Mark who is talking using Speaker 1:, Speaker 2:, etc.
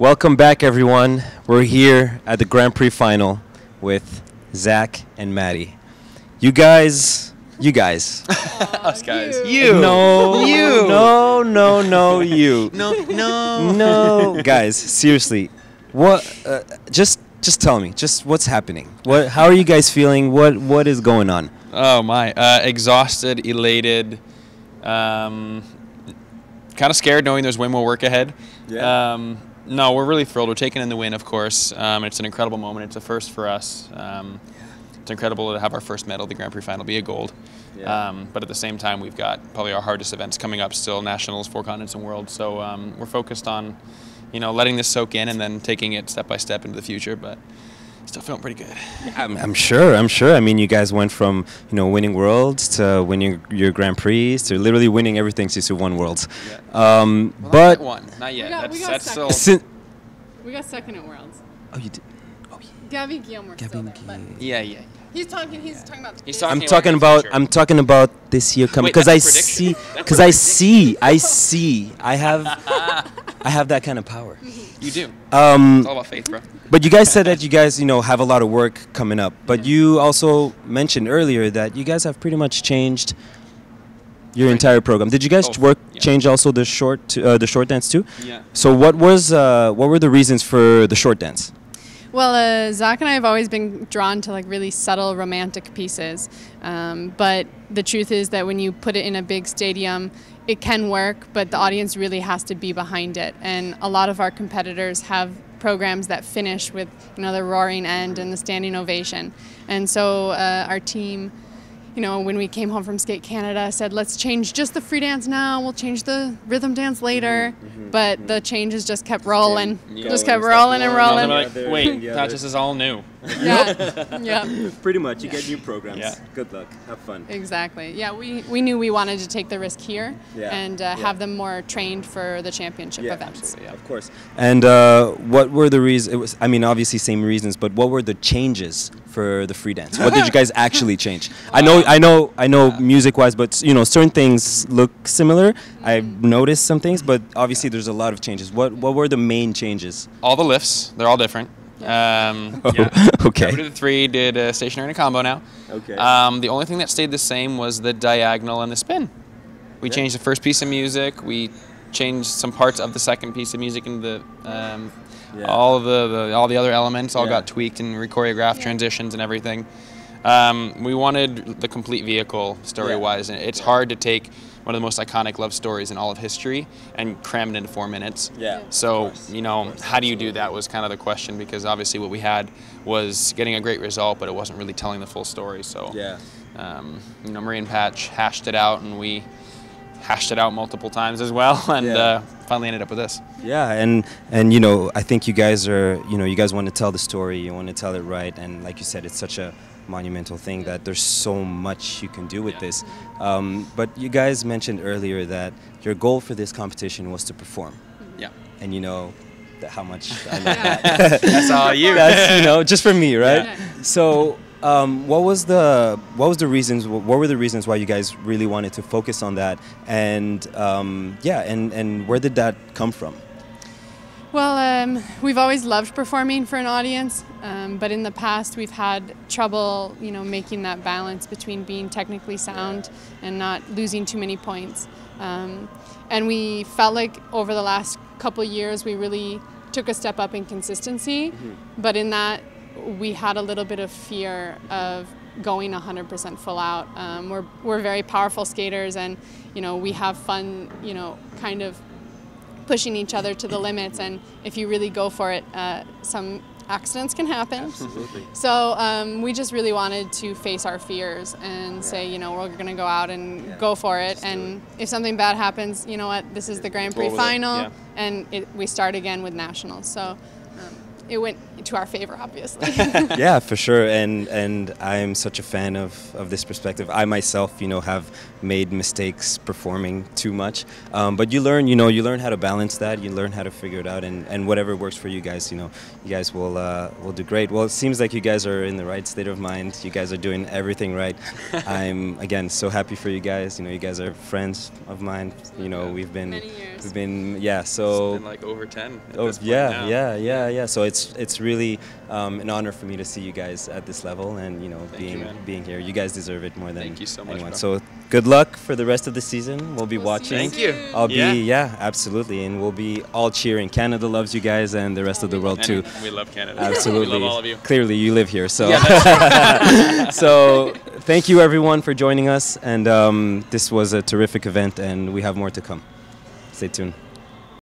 Speaker 1: Welcome back, everyone. We're here at the Grand Prix final with Zach and Maddie. You guys.
Speaker 2: Us guys.
Speaker 1: You. No.
Speaker 2: You.
Speaker 1: No, you.
Speaker 2: No.
Speaker 1: No. Guys, seriously. What, just tell me, just what's happening? How are you guys feeling? What is going on?
Speaker 2: Oh, my. Exhausted, elated, kind of scared knowing there's way more work ahead.
Speaker 1: Yeah.
Speaker 2: No, we're really thrilled. We're taking in the win, of course. It's an incredible moment. It's a first for us. It's incredible to have our first medal at the Grand Prix final be a gold. Yeah. But at the same time, we've got probably our hardest events coming up still, Nationals, Four Continents and World. So we're focused on, letting this soak in and then taking it step by step into the future. But still feeling pretty good.
Speaker 1: I'm sure. I mean, you guys went from winning worlds to winning your Grand Prix to literally winning everything since you won worlds.
Speaker 2: Yeah.
Speaker 1: Well,
Speaker 2: but not yet.
Speaker 3: We got second at Worlds.
Speaker 1: Oh, you did. Oh, yeah.
Speaker 3: Gabby and Guillaume were still there, but
Speaker 2: Yeah.
Speaker 3: he's talking about.
Speaker 1: I'm talking about this year coming because I have that kind of power.
Speaker 2: You do. It's all about faith, bro.
Speaker 1: But you guys said that you guys have a lot of work coming up. But you also mentioned earlier that you guys have pretty much changed your entire program. Did you guys change also the short dance too?
Speaker 2: Yeah.
Speaker 1: So what were the reasons for the short dance?
Speaker 3: Well, Zach and I have always been drawn to really subtle romantic pieces, but the truth is that when you put it in a big stadium, it can work, but the audience really has to be behind it. And a lot of our competitors have programs that finish with the roaring end and the standing ovation. And so our team, when we came home from Skate Canada, said, let's change just the free dance now, we'll change the rhythm dance later. But the changes just kept rolling. Just kept rolling and rolling.
Speaker 2: Like, wait, this is all new.
Speaker 3: Yeah.
Speaker 1: Pretty much. You get new programs.
Speaker 2: Yeah.
Speaker 1: Good luck. Have fun.
Speaker 3: Exactly. Yeah, we knew we wanted to take the risk here and have them more trained for the championship events.
Speaker 2: Absolutely,
Speaker 1: Of course. And what were the reasons? Obviously same reasons, but what were the changes for the free dance? What did you guys actually change? I know music-wise, but certain things look similar. I've noticed some things, but obviously there's a lot of changes. What were the main changes?
Speaker 2: All the lifts, they're all different.
Speaker 1: Okay.
Speaker 2: We did the three, did a stationary and a combo now.
Speaker 1: Okay.
Speaker 2: The only thing that stayed the same was the diagonal and the spin. We changed the first piece of music. We changed some parts of the second piece of music, and all the other elements all got tweaked and choreographed transitions and everything. We wanted the complete vehicle story-wise, and it's hard to take one of the most iconic love stories in all of history and cram it into 4 minutes.
Speaker 1: Yeah.
Speaker 2: So, how do you do that was kind of the question, because obviously what we had was getting a great result, but it wasn't really telling the full story. So, Marie and Patch hashed it out, and we hashed it out multiple times as well, and finally ended up with this.
Speaker 1: Yeah, and I think you guys are, you guys want to tell the story, you want to tell it right, and like you said, it's such a monumental thing that there's so much you can do with this. But you guys mentioned earlier that your goal for this competition was to perform.
Speaker 2: Yeah.
Speaker 1: And how much I know that.
Speaker 2: That's all you.
Speaker 1: That's just for me, right?
Speaker 3: Yeah.
Speaker 1: So what were the reasons why you guys really wanted to focus on that, and and where did that come from?
Speaker 3: Well, we've always loved performing for an audience, but in the past we've had trouble, making that balance between being technically sound and not losing too many points. And we felt like over the last couple years we really took a step up in consistency, but in that we had a little bit of fear of going 100% full out. We're very powerful skaters, and we have fun, kind of pushing each other to the limits, and if you really go for it, some accidents can happen.
Speaker 1: Absolutely.
Speaker 3: So we just really wanted to face our fears and say, we're going to go out and go for it, and if something bad happens, you know what, this is the Grand Prix final, and we start again with Nationals. So it went to our favor, obviously.
Speaker 1: Yeah, for sure. And I'm such a fan of this perspective. I myself, have made mistakes performing too much. But you learn how to balance that. You learn how to figure it out, and whatever works for you guys, you guys will do great. Well, it seems like you guys are in the right state of mind. You guys are doing everything right. I'm again so happy for you guys. You guys are friends of mine. We've been
Speaker 3: Many years.
Speaker 1: so
Speaker 2: It's been like over 10. At this point now.
Speaker 1: Yeah. So it's really an honor for me to see you guys at this level, and being here. You guys deserve it more than
Speaker 2: Thank you so much,
Speaker 1: anyone.
Speaker 2: bro.
Speaker 1: So good luck for the rest of the season. We'll be watching.
Speaker 2: Thank you.
Speaker 1: I'll be absolutely, and we'll be all cheering. Canada loves you guys, and the rest of the world
Speaker 2: And
Speaker 1: too.
Speaker 2: we love Canada.
Speaker 1: Absolutely.
Speaker 2: We love all of you.
Speaker 1: Clearly, you live here, so.
Speaker 2: Yeah,
Speaker 1: So thank you everyone for joining us, and this was a terrific event, and we have more to come. Stay tuned.